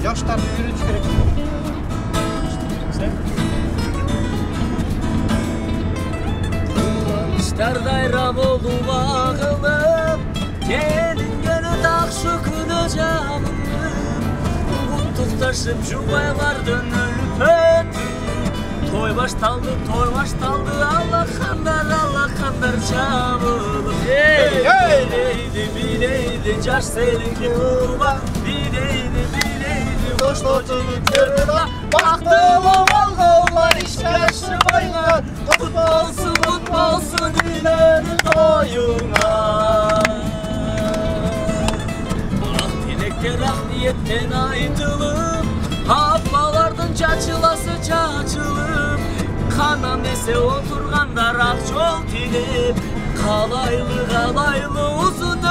Yaşlarını yürütüş gerek. İşler dayram oldu bağılım, gelin gönü takşı kını canım. Kutluk taşıp juvaylar dönülüp öttüm. Toy baştaldı Allah kanlar çabılım. Bileydi bileydi caş selinki kurban. Bileydi boş tocunu kırına. Baktım o valgavlar işkaşı baylar. Kut olsun ileri doyuna. Ah dilekler ah niyetten aydılım. Havalardan çaçılım. Kanam ese oturganlar ak yol dilip. Kalaylı uzun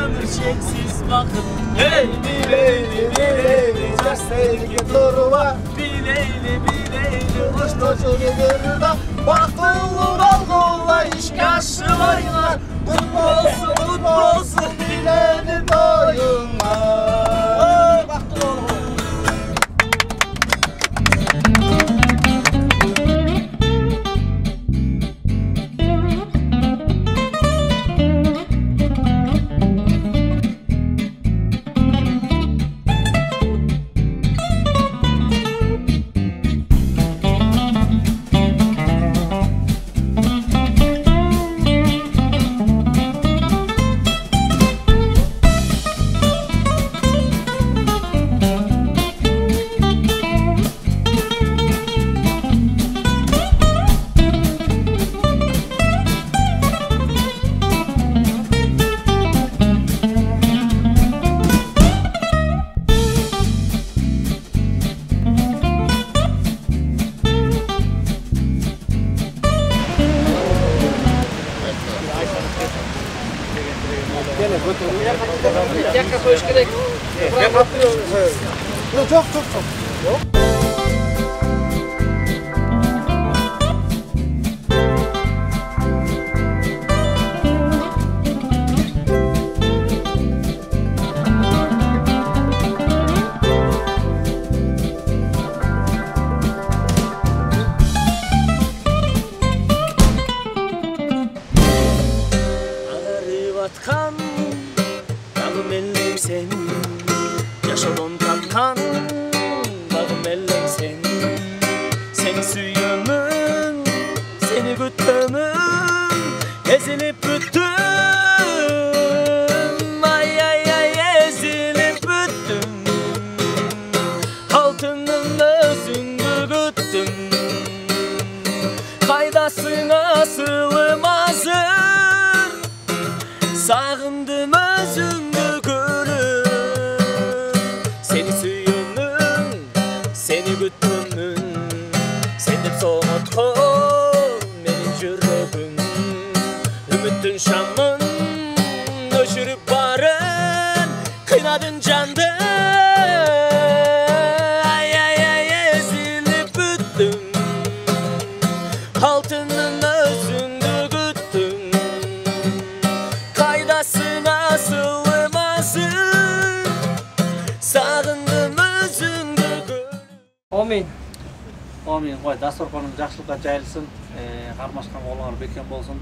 ömür çeksiz vakit. Hey bileyli caş sevgi durma. Bileyli hoş tocunu görürda. Bakılı balgılla iş kaşılaylar. Kutlu olsun bileni doyunma. Baktı oğlum. Yakka koyuş gerek. Çok. Atkan Dağım ellem sen Yaşadon tatkan Dağım ellem sen Seni süyümün Seni güttümün Ezilip büttüm Ay ezilip büttüm Altının özünü güttüm Kaydasına sığılmazım Sağındım özümdü gülüm Seni süyümün, seni güttümün Sendip soğutkum, benim jürrübüm Ümittün şamın, öşürüp barın Kıynadın candı Ay ezilip büttüm Altının özünü güttüm Kaydasına sığılmazım Sağındım özümdü gülüm Amin. Qoy, dasturxoning yaxshilikqa jayilsin. Qarmashqan o'g'illar bekam bo'lsin.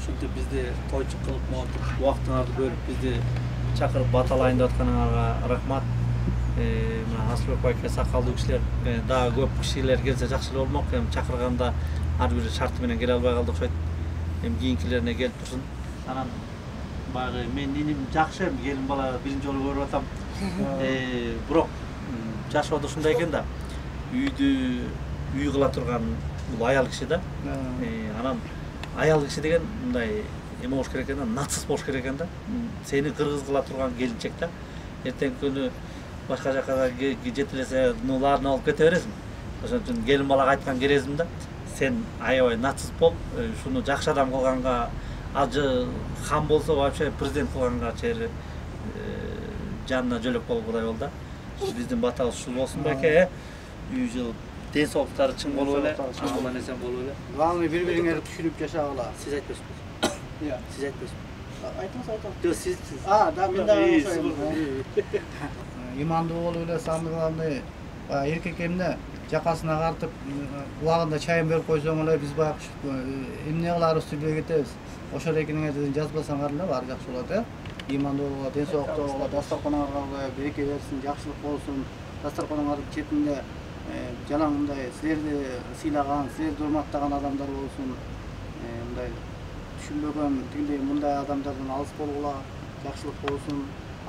Shunday bizni to'ychi qilib, vaqtlarni bo'lib bizni chaqirib batalayotganingizga rahmat. Mana Asliq aka saqalli kishilar, daha ko'p kishilar kelsa yaxshi bo'lmoq, ham chaqirganda har bir sharti bilan kela olmay qoldik o'xshaydi. Ham keyingilarga kelib tursin. Anam bari men inim yaxshi, kelin bola birinchi yo'l ko'rib atam. Biroq jashodi shunday ekanda, uy qila turgan bu ayol kishi da. Anam ayol kishi degan bunday nima bo'lish kerak ekanda, natsiz bo'lish kerak ekanda. Seni qirg'iz qila turgan kelinchakda ertangi kuni boshqa yoqqa jetilasa, ularni olib ketaverasizmi? O'shaning uchun kelin bolaga aytgan kerazimda, sen ayoy natsiz bo'l, shuni yaxshi odam qilganga acı ham bo'lsa, вообще prezident qilganga cheri janna jo'lab qolib Xudo yo'lda. Bizning batamiz shu bo'lsin aka. Uy yil densoqlari ching bo'lib, amon eson bo'lib. Glavoy bir-biringizga tushunib yashab ola. Siz aytasiz. Yo, siz aytasiz. Айтыңыз. Жоқ, сіз. Да, мен да ошой. Үй. Имандуу болуп эле самый главный эркекемне жакасына картып убагында чайын берип койсоң эле биз баягы эмне кыларыбызды билбей кетебиз. Ошол экениңе жазбасаңар эле баары жакшы болот, имандуу болуп, ден соолуктуу болуп, дастарканыңарга береке берсин, жакшылык болсун. Дастарканыңардын четинде жалаң мындай силерди сыйлаган, силерди урматтаган адамдар болсун. Мындай түшүнбөгөн, тигиндей мындай адамдардан алыс болгула, жакшылык болсун.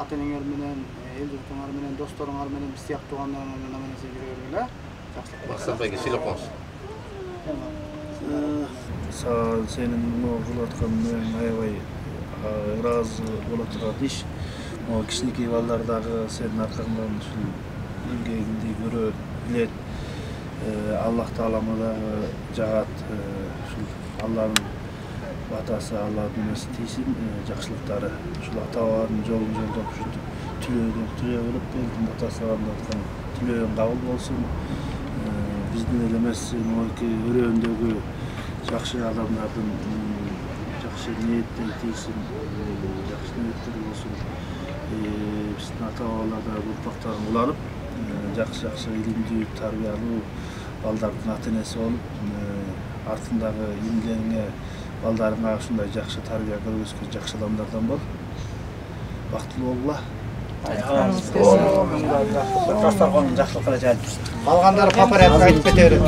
Ата-энеңер менен, эл журтуңар менен, досторуңар менен биз сыяктуу адамдар менен аман эсен жүрө бергиле. Жакшылык болсун. Мақсат байге сүйлөп коңуз. Сенин кылып атканыңа аябай ыраазы боло турат иш. Могу кичинекей балдар дагы сенин аркаңдан ушул эмгегиңди көрө билет. Аллах Таалама дагы жагат. Ушул Алланын батасы, Алланын эмеси тийсин, жакшылыктары. Ушул ата-бабанын жолун жолдоп ушинтип түлөө кылып элдин батасы аткан түлөөгүн кабыл болсун. Биздин эле эмес, могуки өрөөндөгү жакшы адамдардын жакшы ниеттери тийсин, жакшы ниеттери болсун. Биздин ата-бабалар да урпактарын уланып, жакшы илимдүү, тарбиялуу балдардын ата-энеси болуп, артындагы эмгегиңе, балдарыңа ушундай жакшы тарбия көргөзгөн жакшы адамдардан бол. Бактылуу болгула. Дастарканын жакшылыкка жайып турсун. Калгандары папарятка айтып кетери.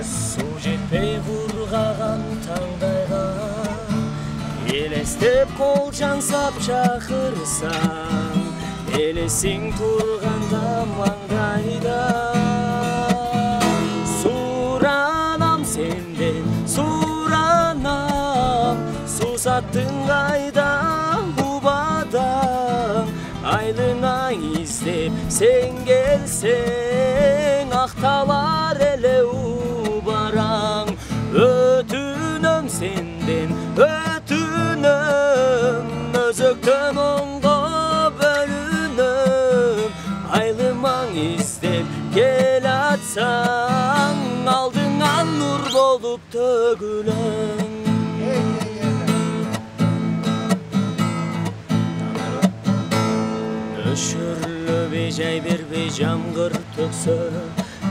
Суу жетпей кургаган таңдайга элестеп кол жансап чакырсаң, элесиң турганда маңдайда суранам сенден, суранам. Сусаттың кайда убадаң, айлыңа издеп сен келсең, акталар эле убараң. Өтүнөм сенден, өтүнөм, өзөктөн оңго бөлүнөм. Айлымаң издеп келатсаң, алдыңан нур болуп төгүлөң. Өшүрлө бейжай бербей жамгыр төксө,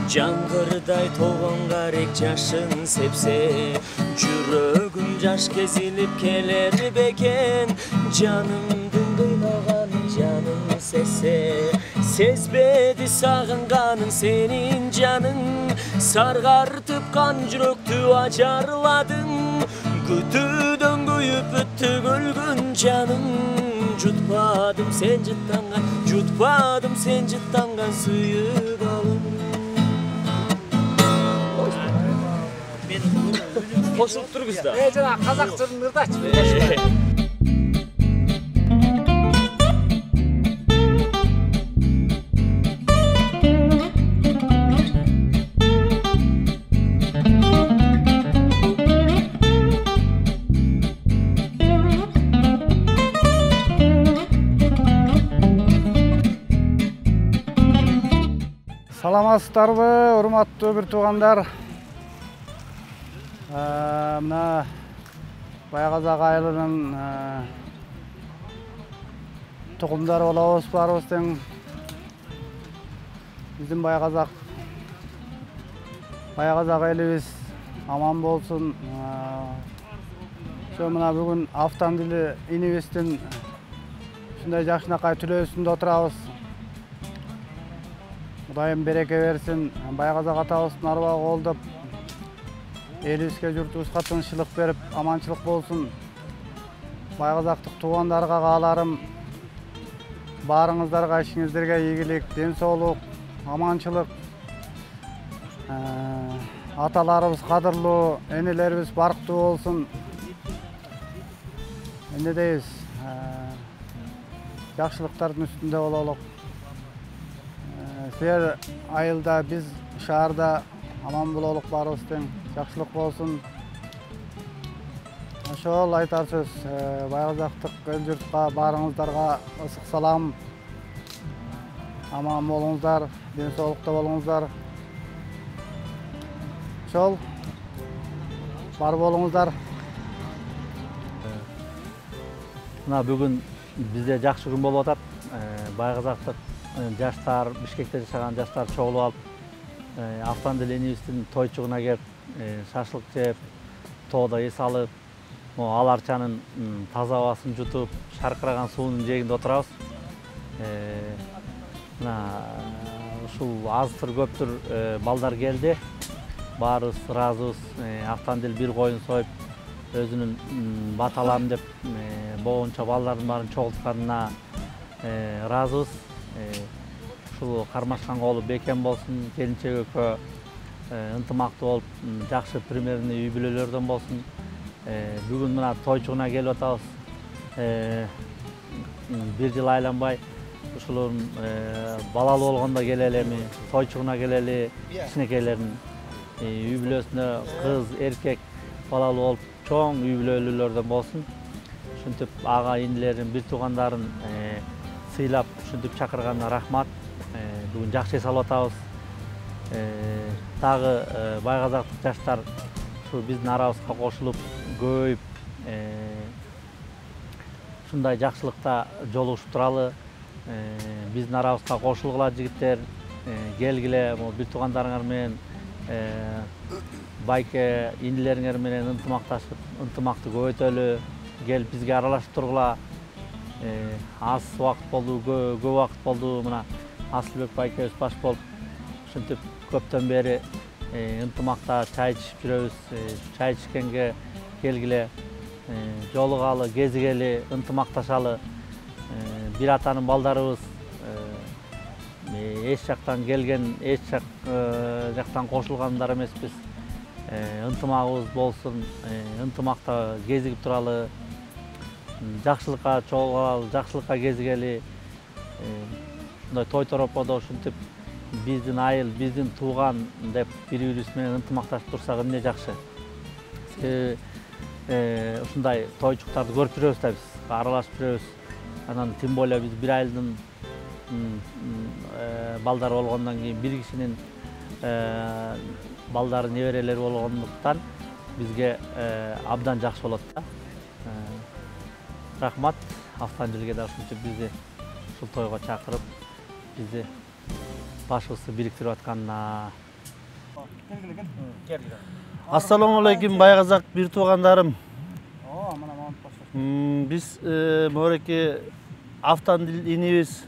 жамгырдай толгон карек жашын сепсе, жүрөгүм жаш кезилип келер бекен. Жанымдын кыйнаган жаным сезсе, сезбеди сагынганын сенин жаның. Саргартып кан жүрөктү ачарладың, күтүүдөн күйүп бүттү көлгөн жаным. Jutmadım sen cıttangan, jutmadım sen cıttangan suyugalım. Koşulup dur bizde. Жана казак жырын ырдачы. Саламатсыздарбы, урматтуу бир туугандар. Мына Байказак айылынын тукумдары болобуз баарыбыз тең. Биздин Байказак элибиз аман болсун. Ошо мына бүгүн автомобили инибиздин ушундай жакшынакай түлөө үстүндө отурабыз. Кудайым береке берсин, Байказак атабыздын арбагы колдоп, элибизге, журтубузга тынччылык берип, аманчылык болсун. Байказактык туугандарга кааларым, баарыңыздарга, ишиңиздерге ийгилик, ден соолук, аманчылык. Аталарыбыз кадырлуу, энелерибиз барктуу болсун. Эмне дейбиз? Жакшылыктардын үстүндө бололук. Her ayılda biz şaharda aman bololuk barыбыз teң, жакшылык болsun. Ошол айтар сөз, Байгазактык эл журтка баарыңыздарга ысык салам. Аман болуңуздар, ден соолукта болуңуздар. Ошол бар болуңуздар. Мына бүгүн бизде жакшы күн болуп атат. Байгазактык жаштар, Бишкекте жашаган жаштар чогулуп алып, Автандил энибиздин тойчугуна келип, шашлык жеп, тоодо эс алып, ал арчанын таза абасын жутуп, шаркыраган суунун жээгинде отурабыз. Мына ушул азтыр көптүр балдар келди. Баарыбыз ыраазыбыз. Автандил бир коюн союп, өзүнүн баталам деп боюнча балдардын баарын чогултканына ыраазыбыз. Ушул кармашкан колу бекем болсун, келинчек экөө ынтымактуу болуп, жакшы примерный үй бүлөлөрдөн болсун. Бүгүн мына тойчугуна келип атабыз. Бир жыл айланбай, ушулун балалуу болгондо келелеми, тойчугуна келели, кичинекейлердин үй бүлөсүндө кыз, эркек балалуу болуп, чоң үй бүлөлүүлөрдөн болсун. Ушинтип ага инилерин, бир туугандарын сыйлап, ушинтип чакырганына рахмат. Бүгүн жакшы эс алып атабыз. Дагы Байгазактык жаштар ушу биздин арабызга кошулуп, көбөйүп, ушундай жакшылыкта жолугушуп туралы. Биздин арабызга кошулгула жигиттер, келгиле, бир туугандарыңар менен, байке инилериңер менен ынтымакташып, ынтымакты көбөйтөлү, келип бизге аралашып тургула. Аз убакыт болду, көп убакыт болду. Мына Асылбек байкебиз баш болуп, ушинтип көптөн бери ынтымакта чай ичип жүрөбүз. Чай ичкенге келгиле, жолугалы, кезигели, ынтымакташалы. Бир атанын балдарыбыз, эч жактан келген, эч жактан кошулгандар эмеспиз. Ынтымагыбыз болсун, ынтымакта кезигип туралы, жакшылыкка чогулгалы, жакшылыкка кезигели. Мындай той тороподо ушинтип биздин айыл, биздин тууган деп бири-бирибиз менен ынтымакташып турсак эмне жакшы. Ушундай тойчуктарды көрүп жүрөбүз да биз, аралашып жүрөбүз. Анан тем более биз бир айылдын балдары болгондон кийин, бир кишинин балдары, неберелери болгондуктан бизге абдан жакшы болот да. Рахмат Автандилге да ушинтип бизди ушул тойго чакырып, бизди башыбызды бириктирип атканына. Ассаламу алейкум Байгазак бир туугандарым. Биз мореки Автандил инибиз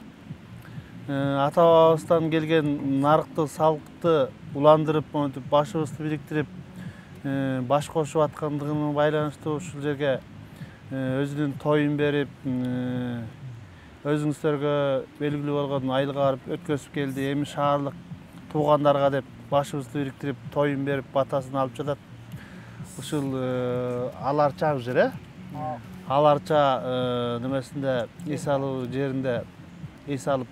ата-бабабыздан келген нарыкты, салыкты уландырып, монтип башыбызды бириктирип, баш кошуп аткандыгына байланыштуу ушул жерге өзүнүн тоюн берип, өзүңүздөргө белгилүү болгон айылга барып өткөзүп келди. Эми шаарлык туугандарга деп башыбызды бириктирип, тоюн берип, батасын алып жатат. Ушул Аларча жер, Аларча немесинде эс алуу жеринде эс алып,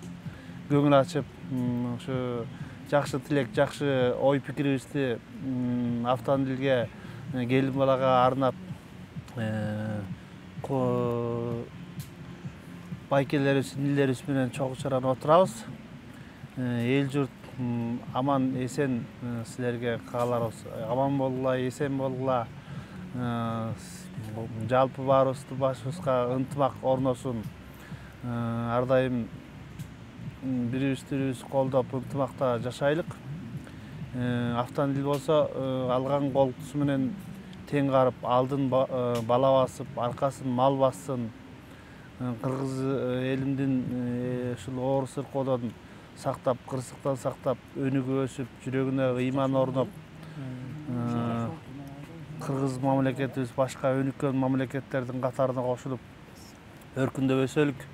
көңүл ачып, ушу жакшы тилек, жакшы ой пикирибизди Автандилге, келин балага арнап байкелерибиз, инилерибиз менен чогуу чаран отурабыз. Эл журт аман эсен силерге кааларыбыз. Аман болгула, эсен болгула. Жалпы баарыбызды башыбызга ынтымак орносун. Ар дайым бирибиз колдоп, ынтымакта жашайлык. Автандил болсо алган колтусу менен тең карып, алдын бала басып, аркасын мал бассын. Кыргыз элимдин ушул оор сыркоодон сактап, кырсыктан сактап, өнүгүп өсүп, жүрөгүнө ыйман орноп, кыргыз мамлекетибиз башка өнүккөн мамлекеттердин катарына кошулуп, өркүндөп өсөлүк.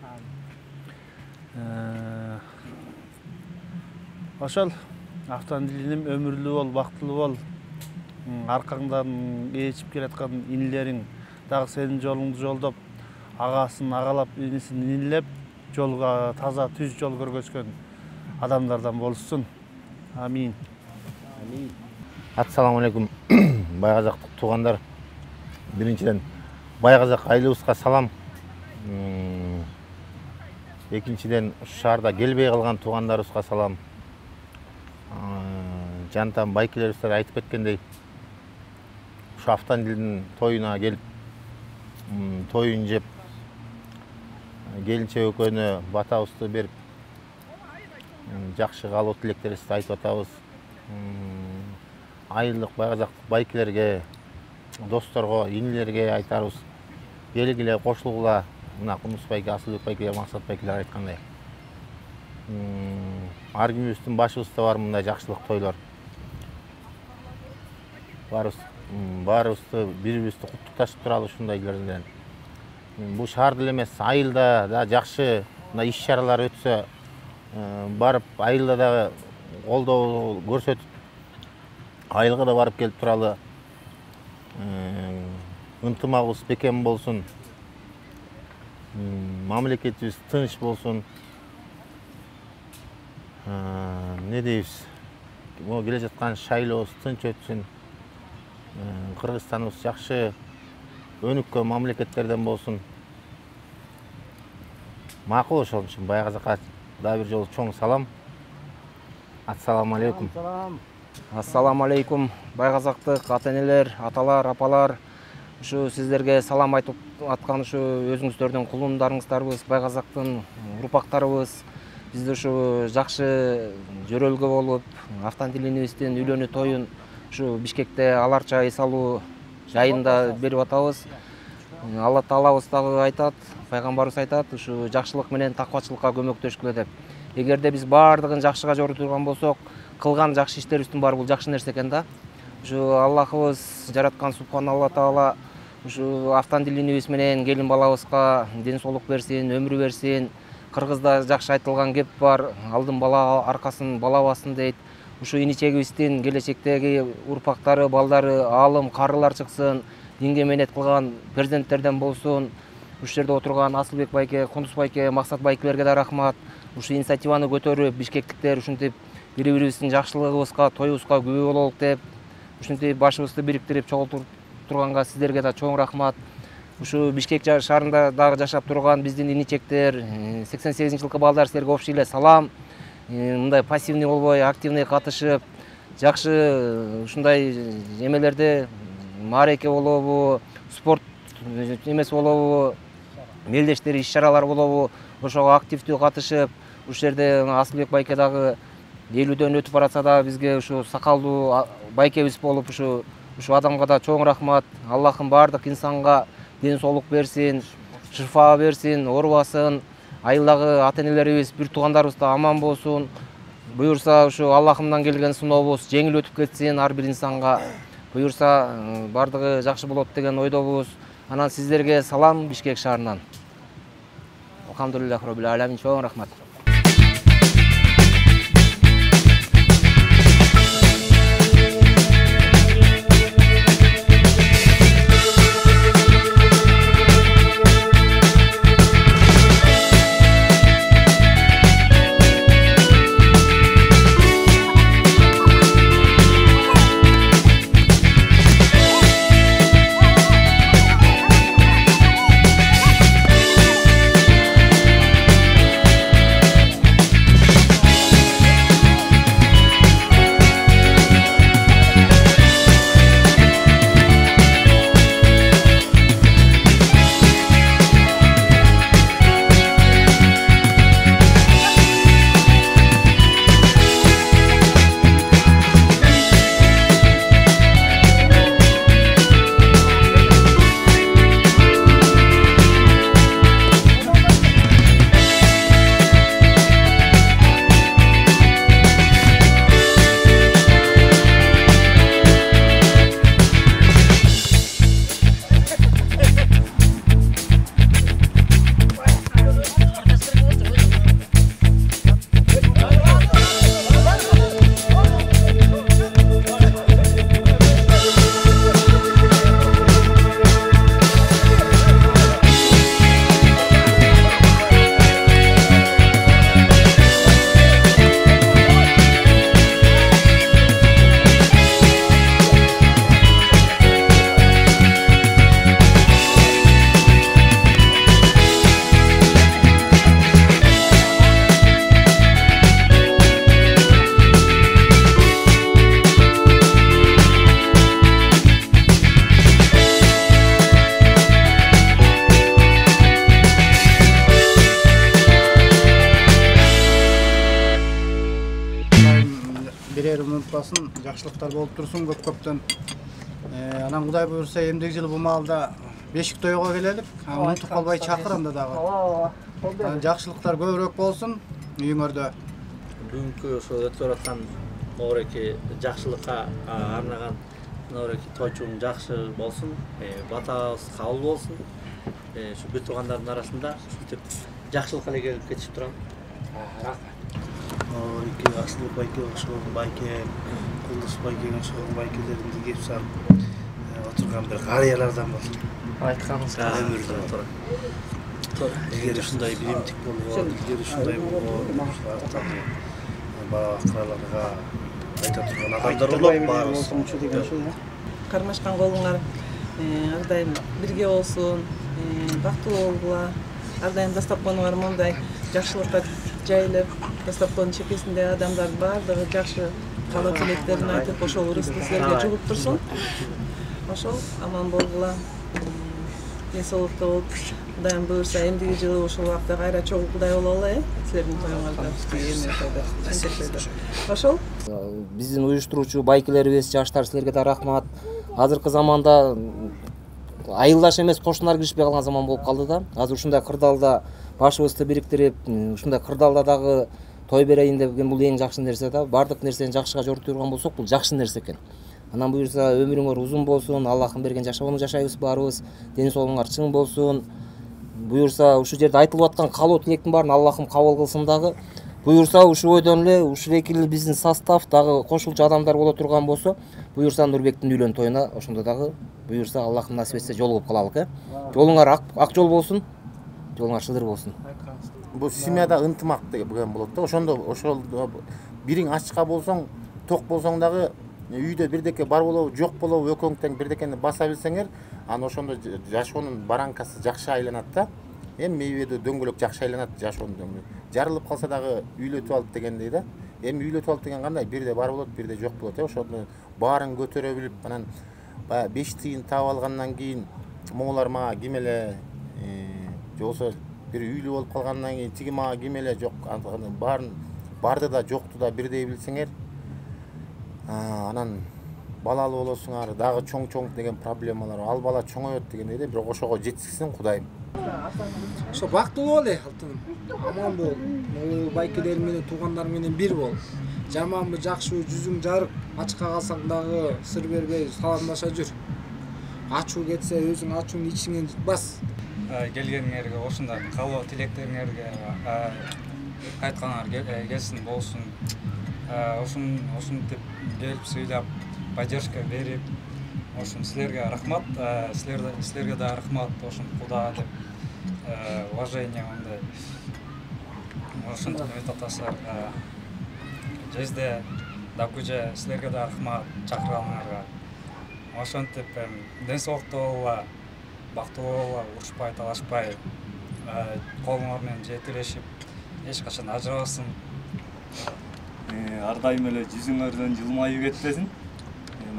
Ошол Автандилим өмүрлүү бол, бактылуу бол. Аркаңдан ээрчип келаткан инилериң дагы сенин жолуңду жолдоп, агасын агалап, инисин инилеп, жолго таза түз жол көргөзгөн адамдардан болсын. Амин. Ассаламу алейкум, байғазақтық туғандар. Біріншіден, байғазақ айлыбызға салам. Екіншіден, шарда келбей қалған туғандарымызға салам. Жантам байкелеріміздер айтып кеткендей, Автандилдің тойына келіп, тойын жеп, келінше өкөні батауызды беріп, жақшы қалу тілектерімізді айтып атабыз. Айылдық байғазақтық байкелерге, достарға, инелерге айтарыз. Белгілі қошылғыла, мына Құныс байке, Асылбек байке, Мақсат байкелер айтқандай. Аргümüzдің башыбызда бар мындай жақсылық тойлар. Барыбызды бір-бірімізді құттықташып туралы ушундай жерден. Бул шаар деле эмес, айылда да жакшы мына иш-чаралар өтсө, барып айылда да колдоо көрсөтүп, айылга да барып келип туралы ынтымагыбыз бекем болсун. Мамлекетибиз тынч болсун. Не дейбиз? Келе жаткан шайлообуз тынч өтсүн. Кыргызстаныбыз жакшы өнүккөн мамлекеттерден болсун. Макул ошол үчүн байгазакка да бир жолу чоң салам. Ассаламу алейкум. Ассаламу алейкум, байгазактык ата-энелер, аталар, апалар. Ушу сиздерге салам айтып аткан ушу өзүңүздөрдүн кулундарыңыздарбыз, байгазактын урпактарыбыз. Бизде ушу жакшы жөрөлгө болуп, Автандилибиздин үйлөнүү тоюн ушу Бишкекте аларча эс алуу жайында берип атабыз. Алла Таалабыз дагы айтат, пайгамбарыбыз айтат, ушу жакшылык менен таквачылыкка көмөктөшкүлө деп. Эгерде биз баардыгын жакшыга жорутурган болсок, кылган жакшы иштерибиздин баары бул жакшы нерсе экен да. Ушу Аллахыбыз жараткан Субханалла Таала ушу Автандилибиз менен келин балабызга ден соолук берсин, өмүр берсин. Кыргызда жакшы айтылган кеп бар, алдын бала аркасын бала бассын дейт. Ушу иничегибиздин келечектеги урпактары, балдары, алым, карылар чыксын, динге менет кылган перзенттерден болсун. Ушу жерде отурган Асылбек байке, Кунус байке, Максат байкелерге да рахмат. Ушу инициативаны көтөрүп, бишкектиктер ушинтип бири-бирибиздин жакшылыгыбызга, тоюбузга күбө бололук деп, ушинтип башыбызды бириктирип чогултуп турганга сиздерге да чоң рахмат. Ушу Бишкек шаарында дагы жашап турган биздин иничектер, 88-жылкы балдар, силерге общий эле салам. Мындай пассивный болбой, активный катышып, жакшы ушундай эмелерде маареке болобу, спорт эмес болобу, мелдештер иш-чаралар болобу, ошого активдүү катышып, ушул жерде Асылбек байке дагы 50дөн өтүп баратса да бизге ушу сакалдуу байкебиз болуп, ушу адамга да чоң рахмат. Аллахым бардык инсанга ден соолук берсин, шифа берсин, оорубасын. Айылдагы ата-энелерибиз, бир туугандарыбыз да аман болсун. Буюрса ушу Аллахымдан келген сынообуз жеңил өтүп кетсин ар бир инсанга. Буюрса бардыгы жакшы болот деген ойдобуз. Анан сиздерге салам Бишкек шаарынан. Алхамдулиллах роббил аламин, чоң рахмат. жакшылыктар болуп турсун көп-көптөн. Анан Кудай буйрса эмдиги жылы бул маалда бешик тойго келелик. Унутуп калбай чакырам да дагы. Жакшылыктар көбүрөөк болсун үйүңөрдө. Бүгүнкү ошо өтүп аткан оореки жакшылыкка арнаган оореки тойчуң жакшы болсун, батабыз кабыл болсун. Şu bir tugandardын arasında ушинтип жакшылыкка эле келип кетишип турам. Iki Aslı Bayke, Şoğun Bayke, Kunduz Bayke'nin Şoğun Bayke'lerini gelip sarıp oturgan bir qariyalardan var. Aytkanыңыз Ömürde. Eğer şunday bilimtik bolğon, eğer şunday bolğon, artaqı baqralarga ayta turgan adamlar olup barız. Кармашкан колуңар ар дайым бирге болсун, бактылуу болгула. Ар дайым дастапканыңар мондай жакшылыкка жайылып, дастапканын чекесинде адамдар бардыгы жакшы каалоо тилектерин айтып, ошол ырысты силерге жугуп турсун. Ошол аман болгула. Денсаулыкта болуп, Кудайым буйрса эмдиги жылы ошол убакта кайра чогуу Кудай бололу, силердин тоюңарда. Ошол биздин уюштуруучу байкелерибиз, жаштар силерге да рахмат. Азыркы заманда айылдаш эмес кошунар киришпей калган заман болуп калды да. Азыр ушундай кырдаалда башыбызды бириктирип, ушундай кырдаалда дагы той берейин деген бул эң жакшы нерсе да. Бардык нерсени жакшыга жорутуп турган болсок, бул жакшы нерсе экен. Анан буюрса өмүрүңөр узун болсун, Аллахым берген жашоону жашайбыз баарыбыз, ден соолуңар чың болсун. Буюрса ушу жерде айтылып аткан каалоо тилектин баарын Аллахым кабыл кылсын дагы. Буюрса ушу бойдон эле ушул экили биздин состав дагы кошулчу адамдар боло турган болсо, буюрса Нурбектин үйлөн тоюна ошондо дагы буюрса Аллахым насип этсе жолугуп калалык. Жолуңар ак жол болсун, жолуңар шыдыр болсун. Бул семьяда ынтымак деген болот да. Ошондо ошол бириң ачка болсоң, ток болсоң дагы үйдө бирдеке бар болобу, жок болобу, экөөң тең бирдекени баса билсеңер, анан ошондо жашоонун баранкасы жакшы айланат да. Эми мейведе дөңгөлөк жакшы айланат жашоонун дөңгөлөкү. Жарылып калса дагы үйлөтүп алып дегендей да. Эми үйлөтүп алып деген кандай? Бирде бар болот, бирде жок болот. Ошондо баарын көтөрө билип, анан 5 тыйын таап алгандан кийин моңулар мага ким эле, жоксо бир үйлүү болуп калгандан кийин тиги мага ким эле, жок, баарын барды да жокту да бирдей билсеңер, анан балалуу болосуңар, дагы чоң деген проблемалар, ал бала чоңоёт дегендей да, бирок ошого жеткизсин Кудайым. Ошо бактылуу бол алтыным. Аман бол. Могул байкелер менен туугандар менен бир бол. Жаманбы, жакшыбы, жүзүң жарык, ачка калсаң дагы сыр бербей саламдаша жүр. Ачуу кетсе өзүң ачууну ичиңен бас. Келгениңерге, ошондой каалоо тилектериңерге айтканыңар келсин болсун. Ушинтип келип сүйлөп, поддержка берип, ошон силерге рахмат, силерге да рахмат, ошон Куда деп уважение мындай. Ошентип айтасыздар. Жезде да күжө силерге да рахмат чакырганыңарга. Ошентип ден соолукта болула, бактылуу болула, урушпай, талашпай, колуңар менен жетелешип, эч качан ажырабасын. Ар дайым эле жүзүңөрдөн жылмайып кетпесин.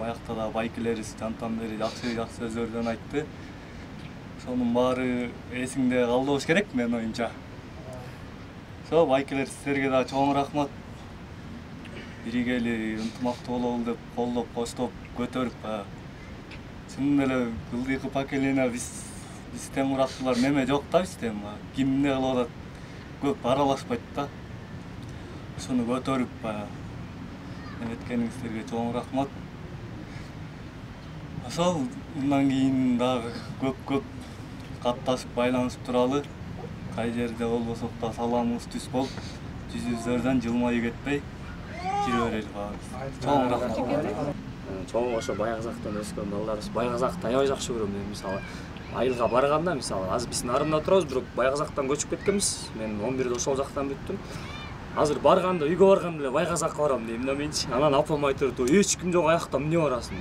Аякта да байкелерибиз жантан бери жакшы сөздөрдөн айтты. Ошонун баары эсиңде калды болуш керек менин оюмча. Ошо байкелер силерге да чоң рахмат. Биригели ынтымактуу бололу деп колдоп, коштоп, көтөрүп, чын эле ылдыйкы поколение биз тең урактуулар неме жок да бизде. Ким эмне кылып атат көп аралашпайт да. Ошону көтөрүп эметкениңиздерге чоң рахмат. Ошол мындан кийин дагы көп катташып байланышып туралы. Кай жерде болбосок да саламыбыз түз болуп, жүзүбүздөн жылмайып кетпей жүрө берели баарыбыз. Чоң рахмат. Чоң ошо Байказактан өскөн балдарыбыз. Байказакты аябай жакшы көрөм мен. Мисалы, айылга барганда, мисалы, азыр биз нарында турабыз, бирок Байказактан көчүп кеткенбиз. Мен 11-де ошол жактан бүттүм. Азыр барганда, үйгө барганда эле Байказакка барам дейм да менчи. Анан апам айтып, эч ким жок, аякта эмне барасың?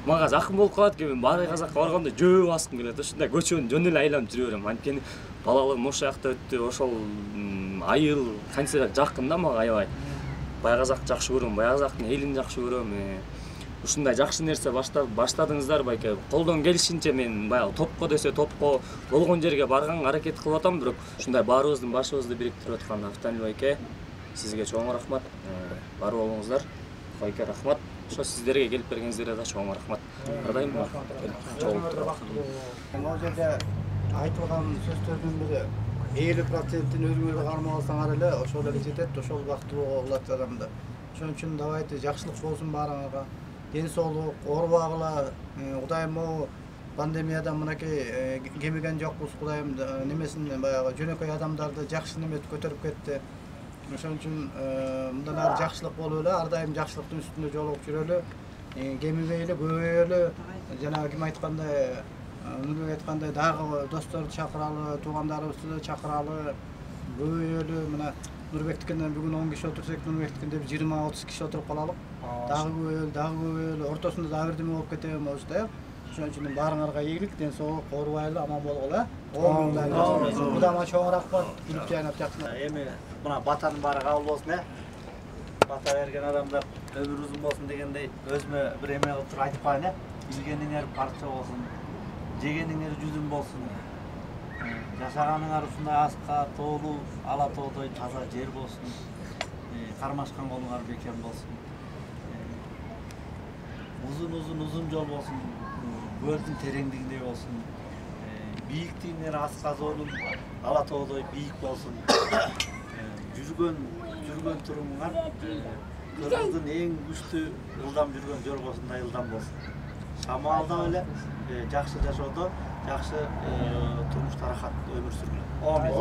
Мага жакын болуп калат экен, мен Байказакка барганда жөө баскым келет. Ушундай көчөнү жөн эле айланып жүрө берем. Анткени балалыгым ошол жакта өттү. Ошол айыл канчалык жакын да мага аябай. Байказакты жакшы көрөм, Байказактын элин жакшы көрөм. Ушундай жакшы нерсе баштадыңыздар байке. Колдон келишинче мен баягы топко десе топко болгон жерге барганга аракет кылып атам, бирок ушундай баарыбыздын башыбызды бириктирип аткан Автанил байке, сизге чоң рахмат. Бар болуңуздар. Байке рахмат. ошо сиздерге келип бергениңиздерге да чоң рахмат. Ар дайым жолугуп турабыз. Могу жерде айтылган сөздөрдүн бири 50%-ин өзүңөргө кармап алсаңар эле ошол эле жетет, ошол бактылуу болот адамдар. Ошон үчүн давайте жакшылык болсун баарыңарга. Ден соолук, оорубагыла, Кудайым могу пандемиядан мынакей кемиген жокпуз, Кудайым немесин баягы жөнөкөй адамдарды жакшы неме көтөрүп кетти. Ошон үчүн мындан ары жакшылык болуп эле, ар дайым жакшылыктын үстүндө жолугуп жүрөлү. Кемибейле, көбөйөлү. Жанагы ким айткандай, Нурбек айткандай дагы досторду чакыралы, туугандарыбызды чакыралы, көбөйөлү. Мына Нурбектикинен бүгүн 10 киши отурсак, Нурбектикинде 20-30 киши отуруп калалык. Дагы көбөйөлү, ортосунда дагы бирдеме болуп кетеби болсо, ошон үчүн баарыңарга ийгилик, ден соолук, оорубайлы, аман болгула. Кудайга чоң рахмат, күлүп жайнап жакшына. Эми мына батанын баары кабыл болсун, бата берген адамдар өмүр узун болсун дегендей өзүмө бир эме кылып туруп айтып коеюн, билгениңер парча болсун, жегениңер жүзүм болсун. Жашаганыңар ушундай аска тоолуу, ала тоодой таза жер болсун. Кармашкан колуңар бекем болсун. Uzun жол болсун. Көлдүн тереңдигиндей болсун. Бийиктигиңер асказ болуп, ала тоодой бийик болсун. Жүргөн турумуңар кыргыздын эң күчтүү ылдам жүргөн жоргосундай ылдам болсун. Шамалда эле жакшы жашоодо, жакшы турмушта рахат өмүр сүргүлө. Амин.